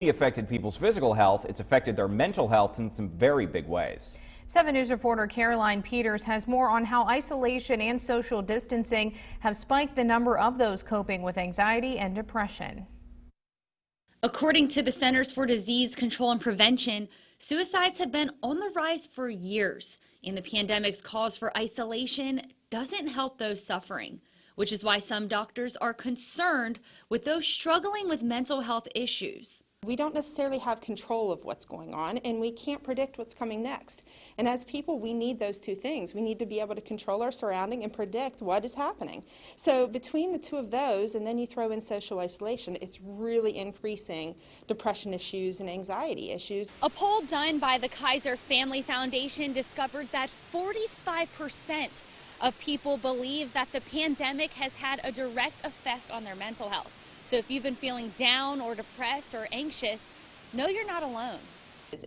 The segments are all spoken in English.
Affected people's physical health, it's affected their mental health in some very big ways. 7 News reporter Caroline Peters has more on how isolation and social distancing have spiked the number of those coping with anxiety and depression. According to the Centers for Disease Control and Prevention, suicides have been on the rise for years, and the pandemic's cause for isolation doesn't help those suffering, which is why some doctors are concerned with those struggling with mental health issues. We don't necessarily have control of what's going on, and we can't predict what's coming next. And as people, we need those two things. We need to be able to control our surrounding and predict what is happening. So between the two of those, and then you throw in social isolation, it's really increasing depression issues and anxiety issues. A poll done by the Kaiser Family Foundation discovered that 45% of people believe that the pandemic has had a direct effect on their mental health. So if you've been feeling down or depressed or anxious, know you're not alone.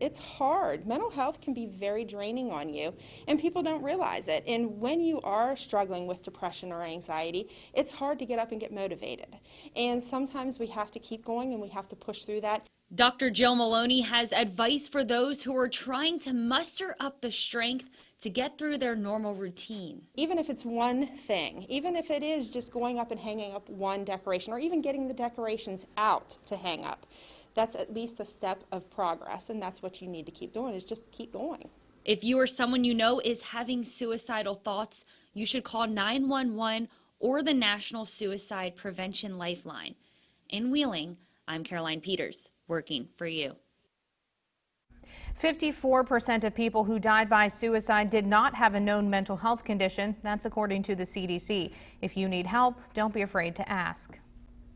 It's hard. Mental health can be very draining on you, and people don't realize it. And when you are struggling with depression or anxiety, it's hard to get up and get motivated. And sometimes we have to keep going and we have to push through that. Dr. Jill Maloney has advice for those who are trying to muster up the strength to get through their normal routine. Even if it's one thing, even if it is just going up and hanging up one decoration, or even getting the decorations out to hang up, that's at least a step of progress, and that's what you need to keep doing, is just keep going. If you or someone you know is having suicidal thoughts, you should call 911 or the National Suicide Prevention Lifeline. In Wheeling, I'm Caroline Peters, working for you. 54% of people who died by suicide did not have a known mental health condition. That's according to the CDC. If you need help, don't be afraid to ask.